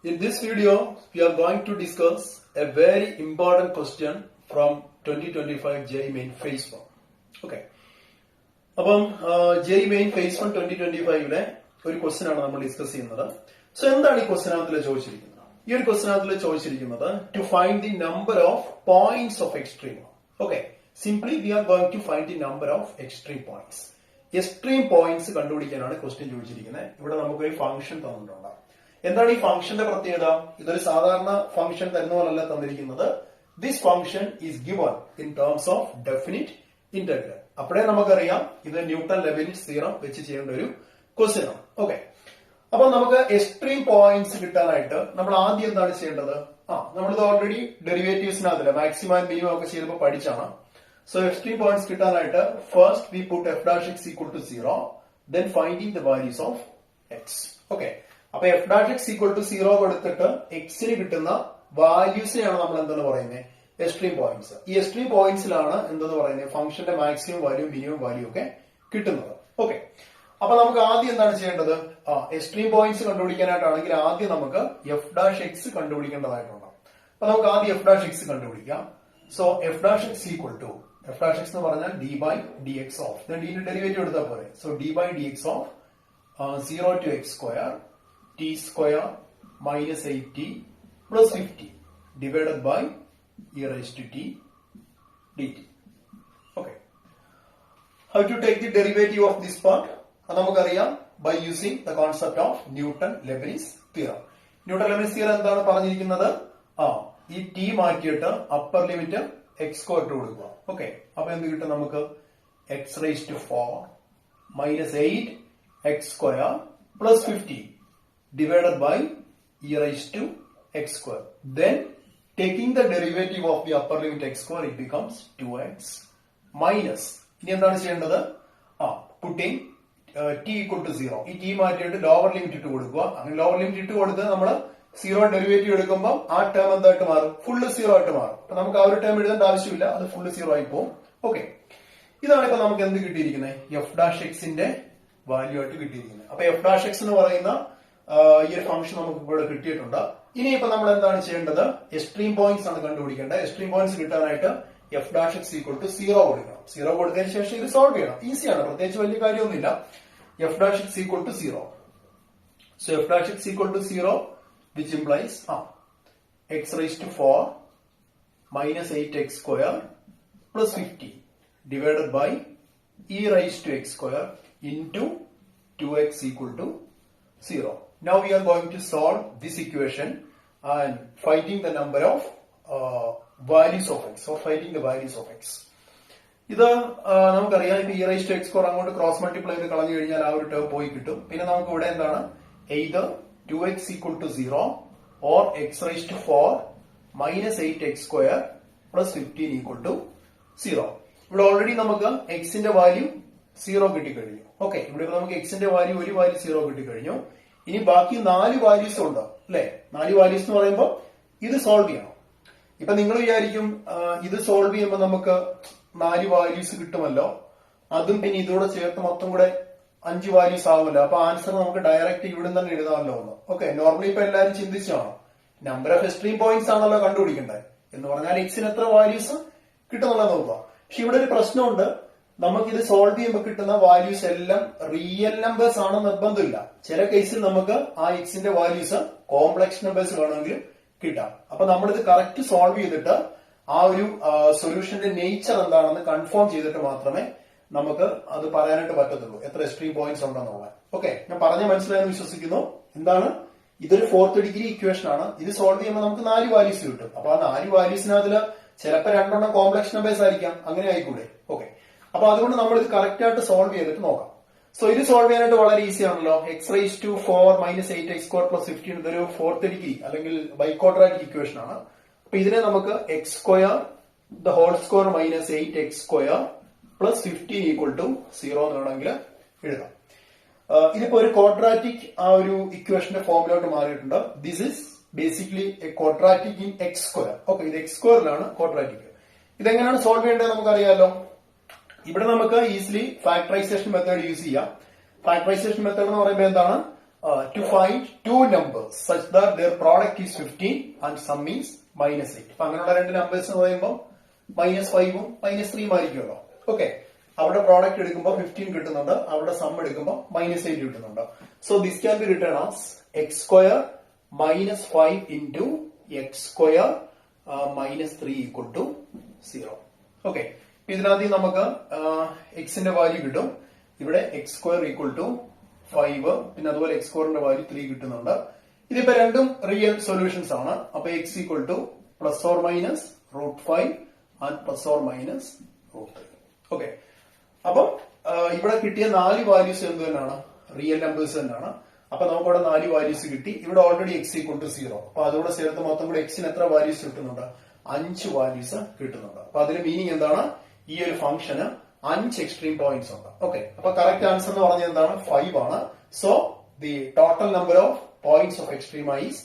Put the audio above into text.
In this video, we are going to discuss a very important question from 2025 JEE Main Phase 1. Okay. അപ്പം JEE Main Phase 1 2025 ഒരു question ആണ് നമ്മൾ discuss ചെയ്യുന്നത്. So എന്താണ് ഈ ക്വസ്റ്റ്യനകത്തിൽ ചോദിച്ചിരിക്കുന്നത്? ഈ ഒരു ക്വസ്റ്റ്യനകത്തിൽ ചോദിച്ചിരിക്കുന്നത് to find the number of points of extreme. Okay, simply we are going to find the number of extreme points. Extreme points കണ്ടുപിടിക്കാനാണ് ക്വസ്റ്റ്യൻ ചോദിച്ചിരിക്കുന്നത്. ഇവിടെ നമുക്കൊരു ഫംഗ്ഷൻ തന്നിട്ടുണ്ട്. എന്താണ് ഈ ഫംഗ്ഷന്റെ പ്രത്യേകത? ഇതൊരു സാധാരണ ഫംഗ്ഷൻ തരുന്ന പോലല്ല തന്നിരിക്കുന്നത്. This function is given in terms of definite integral. അപ്പോഴേ നമുക്കറിയാം ഇത് ന്യൂട്ടൺ ലെബനിസ് തിയറം വെച്ച് ചെയ്യേണ്ട ഒരു ക്വസ്റ്റ്യൻ ആണ്. ഓക്കെ, അപ്പൊ നമുക്ക് എക്സ്ട്രീം പോയിന്റ്സ് കിട്ടാനായിട്ട് നമ്മൾ ആദ്യം എന്താണ് ചെയ്യേണ്ടത്? നമ്മളിത് ഓൾറെഡി ഡെറിവേറ്റീവ്സിനകത്തില്ല മാക്സിമം ആൻഡ് മിനിമം ഒക്കെ ചെയ്തപ്പോൾ പഠിച്ചാണ്. സോ എക്സ്ട്രീം പോയിന്റ്സ് കിട്ടാനായിട്ട് first we put f dash x equal to 0, then finding the values of x. Okay, അപ്പൊ f dash x equal to 0 കൊടുത്തിട്ട് എക്സിന് കിട്ടുന്ന വാല്യൂസിനെയാണ് നമ്മൾ എന്തെന്ന് പറയുന്നത്? Extreme points. ഈ എക്സ്ട്രീം പോയിന്റ്സിലാണ് എന്തെന്ന് പറയുന്നത്? ഫംഗ്ഷന്റെ മാക്സിമം വാല്യൂ മിനിമം വാല്യൂ ഒക്കെ കിട്ടുന്നത്. ഓക്കെ, അപ്പൊ നമുക്ക് ആദ്യം എന്താണ് ചെയ്യേണ്ടത്? എക്സ്ട്രീം പോയിന്റ്സ് കണ്ടുപിടിക്കാനായിട്ടാണെങ്കിൽ ആദ്യം നമുക്ക് എഫ് ഡാഷ് എക്സ് കണ്ടുപിടിക്കേണ്ടതായിട്ടുണ്ട്. അപ്പൊ നമുക്ക് ആദ്യം എഫ് ഡാഷ് എക്സ് കണ്ടുപിടിക്കാം. So f dash x equal to f dash x എന്ന് പറഞ്ഞാൽ d by d x of ഡിന്റെ ഡെറിവേറ്റീവ് എടുത്താൽ പോലെ. So d by d x of 0 to x square t square minus 8t plus 50 divided by e raised to t dt. Okay. How to take the derivative of this part? നമുക്കറിയാം by using the concept of Newton-Leibniz theorem. Newton-Leibniz theorem എന്താണ് പറഞ്ഞിരിക്കുന്നത്? ഈ t മാറ്റിയിട്ട് upper limit x square ഇട്ട് കൊടുക്കുക. Okay, അപ്പൊ എന്ത് കിട്ടും നമുക്ക്? x raised to 4 minus 8 x square plus 50 divided by e raised to x square. Then taking the derivative of the upper limit x square, it becomes 2x minus. ഇനി എന്താണ് ചെയ്യേണ്ടത്? putting t equal to 0. ഈ t മാറ്റിയിട്ട് lower limit ഇട്ട് കൊടുക്കുക. അങ്ങനെ lower limit ഇട്ട് കൊടുത്ത് നമ്മൾ 0 ഡെറിവേറ്റീവ് എടുക്കുമ്പോൾ ആ ടേം എന്തായിട്ട് മാറും? ഫുള്ള് 0 ആയിട്ട് മാറും. അപ്പൊ നമുക്ക് ആ ഒരു ടേം എഴുതേണ്ട ആവശ്യമില്ല, അത് ഫുള്ള് 0 ആയി പോകും. ഓക്കെ, ഇതാണ് ഇപ്പൊ നമുക്ക് എന്ത് കിട്ടിയിരിക്കുന്നത്? എഫ് ഡാഷ് എക്സിന്റെ വാല്യൂ ആയിട്ട് കിട്ടിയിരിക്കുന്നത്. അപ്പൊ എഫ് ഡാഷ് എക്സ് എന്ന് പറയുന്ന ഈ ഒരു ഫംഗ്ഷൻ നമുക്ക് ഇവിടെ കിട്ടിയിട്ടുണ്ട്. ഇനിയിപ്പോ നമ്മൾ എന്താണ് ചെയ്യേണ്ടത്? എക്സ്ട്രീം പോയിന്റ്സ് ആണ് കണ്ടുപിടിക്കേണ്ടത്. എക്സ്ട്രീം പോയിന്റ്സ് കിട്ടാനായിട്ട് f dash x equal to 0 കൊടുക്കണം. 0 കൊടുത്തതിന് ശേഷം ഇത് സോൾവ് ചെയ്യണം. ഈസിയാണ്, പ്രത്യേകിച്ച് വലിയ കാര്യമൊന്നുമില്ല. F dash x equal to 0. So f dash x equal to 0 which implies x raise to 4 minus 8x square plus 50 divided by e raise to x square into 2x equal to 0. Now we are going to solve this equation and finding the number of values of x or finding the values of x. ഇത് നമുക്കറിയാം, ഇപ്പൊ e raised to x square അങ്ങോട്ട് cross multiply ചെയ്ത് കളഞ്ഞു കഴിഞ്ഞാൽ ആ ഒരു term പോയി കിട്ടും. പിന്നെ നമുക്ക് ഇവിടെ എന്താണ്? either 2x equal to 0 or x raised to 4 minus 8x square plus 15 equal to 0. ഇവിടെ ഓൾറെഡി നമുക്ക് എക്സിന്റെ വാല്യൂ 0 കിട്ടിക്കഴിഞ്ഞു. ഓക്കെ, ഇവിടെ നമുക്ക് എക്സിന്റെ വാല്യൂ ഒരു വാല്യൂ 0 കിട്ടിക്കഴിഞ്ഞു. ഇനി ബാക്കി 4 വാല്യൂസ് ഉണ്ട് അല്ലെ? 4 വാല്യൂസ് എന്ന് പറയുമ്പോൾ ഇത് സോൾവ് ചെയ്യണം. ഇപ്പൊ നിങ്ങൾ വിചാരിക്കും ഇത് സോൾവ് ചെയ്യുമ്പോൾ നമുക്ക് 4 വാല്യൂസ് കിട്ടുമല്ലോ, അതും പിന്നെ ഇതോടെ ചേർത്ത് മൊത്തം കൂടെ 5 വാല്യൂസ് ആവുമല്ലോ, അപ്പൊ ആൻസർ നമുക്ക് ഡയറക്റ്റ് ഇവിടെ തന്നെ എഴുതാമല്ലോ എന്ന്. ഓക്കെ, നോർമലി ഇപ്പൊ എല്ലാവരും ചിന്തിച്ചാണ് നമ്പർ ഓഫ് എക്സ്ട്രീം പോയിന്റ്സ് ആണല്ലോ കണ്ടുപിടിക്കേണ്ടത് എന്ന് പറഞ്ഞാൽ എക്സിന് എത്ര വാല്യൂസ് കിട്ടുന്നുള്ളത് നോക്കുക. പക്ഷെ ഇവിടെ ഒരു പ്രശ്നമുണ്ട്. നമുക്കിത് സോൾവ് ചെയ്യുമ്പോൾ കിട്ടുന്ന വാല്യൂസ് എല്ലാം റിയൽ നമ്പേഴ്സ് ആണ് നിർബന്ധമില്ല. ചില കേസിൽ നമുക്ക് ആ എക്സിന്റെ വാല്യൂസ് കോംപ്ലക്സ് നമ്പേഴ്സ് വേണമെങ്കിൽ കിട്ടാം. അപ്പൊ നമ്മളിത് കറക്റ്റ് സോൾവ് ചെയ്തിട്ട് ആ ഒരു സൊല്യൂഷന്റെ നേച്ചർ എന്താണെന്ന് കൺഫേം ചെയ്തിട്ട് മാത്രമേ നമുക്ക് അത് പറയാനായിട്ട് പറ്റത്തുള്ളൂ എത്ര എക്സ്ട്രീം പോയിന്റ്സ് ഉണ്ടെന്നുള്ളത്. ഓക്കെ, ഞാൻ പറഞ്ഞ മനസ്സിലായെന്ന് വിശ്വസിക്കുന്നു. എന്താണ്? ഇതൊരു 4th ഡിഗ്രി ഇക്വേഷൻ ആണ്. ഇത് സോൾവ് ചെയ്യുമ്പോൾ നമുക്ക് 4 വാല്യൂസ് കിട്ടും. അപ്പൊ ആ 4 വാല്യൂസിനകത്ത് ചിലപ്പോൾ 2 കോംപ്ലക്സ് നമ്പേഴ്സ് ആയിരിക്കാം, അങ്ങനെ ആയിക്കൂടെ? ഓക്കെ, അപ്പൊ അതുകൊണ്ട് നമ്മൾ ഇത് കറക്റ്റ് ആയിട്ട് സോൾവ് ചെയ്തിട്ട് നോക്കാം. സോ ഇത് സോൾവ് ചെയ്യാനായിട്ട് വളരെ ഈസി ആണല്ലോ. X raise to 4 minus 8x square plus 15 ഇതൊരു 4th ഡിഗ്രി അല്ലെങ്കിൽ ബൈക്വാഡ്രാറ്റിക് ഇക്വേഷൻ ആണ്. അപ്പൊ ഇതിനെ നമുക്ക് x square the whole square minus 8x square plus 15 equal to 0 എന്ന് വേണമെങ്കിൽ എഴുതാം. ഇതിപ്പോ ഒരു ക്വാഡ്രാറ്റിക് ആ ഒരു ഇക്വേഷന്റെ ഫോമിലോട്ട് മാറിയിട്ടുണ്ട്. This is basically A quadratic in X square. Okay, ഇത് എക്സ് സ്ക്വയറിലാണ് ക്വാഡ്രാറ്റിക്. ഇതെങ്ങനെയാണ് സോൾവ് ചെയ്യേണ്ടത് നമുക്കറിയാലോ. ഇവിടെ നമുക്ക് ഈസിലി ഫാക്ടറൈസേഷൻ മെത്തേഡ് യൂസ് ചെയ്യാം. ഫാക്ടറൈസേഷൻ മെത്തേഡ് എന്ന് പറയുമ്പോൾ എന്താണ്? to find two numbers such that their product is 15 and sum is -8. അപ്പൊ അങ്ങനെയുള്ള രണ്ട് നമ്പേഴ്സ് എന്ന് പറയുമ്പോൾ -5 ഉം -3 ആയിരിക്കുമല്ലോ. ഓക്കെ, അവിടെ പ്രോഡക്റ്റ് എടുക്കുമ്പോൾ 15 കിട്ടുന്നുണ്ട്, അവിടെ സം എടുക്കുമ്പോൾ -8 കിട്ടുന്നുണ്ട്. So this can be written as x² -5 into x² -3 equal to 0. Okay, ഇതിനകത്ത് നമുക്ക് എക്സിന്റെ വാല്യൂ കിട്ടും. ഇവിടെ x² equal to 5, പിന്നെ അതുപോലെ x² വാല്യൂ 3 കിട്ടുന്നുണ്ട്. ഇതിപ്പോ രണ്ടും റിയൽ സൊല്യൂഷൻസ് ആണ്. അപ്പൊ x equal to ±√5 and ±√3. Okay, അപ്പം ഇവിടെ കിട്ടിയ 4 വാല്യൂസ് എന്ത് തന്നെയാണ്? റിയൽ നമ്പേഴ്സ് തന്നെയാണ്. അപ്പൊ നമുക്കവിടെ 4 വാല്യൂസ് കിട്ടി. ഇവിടെ ഓൾറെഡി x equal to 0. അപ്പൊ അതോടെ ചേർത്ത് മൊത്തം കൂടെ എക്സിന് എത്ര വാല്യൂസ് കിട്ടുന്നുണ്ട്? 5 വാല്യൂസ് കിട്ടുന്നുണ്ട്. അപ്പൊ അതിന്റെ മീനിങ് എന്താണ്? ഈ ഒരു ഫംഗ്ഷന് 5 എക്സ്ട്രീം പോയിന്റ്സ് ഉണ്ട്. ഓക്കെ, അപ്പൊ കറക്റ്റ് ആൻസർ എന്ന് പറഞ്ഞത് എന്താണ്? 5 ആണ്. So the total number of points of extrema is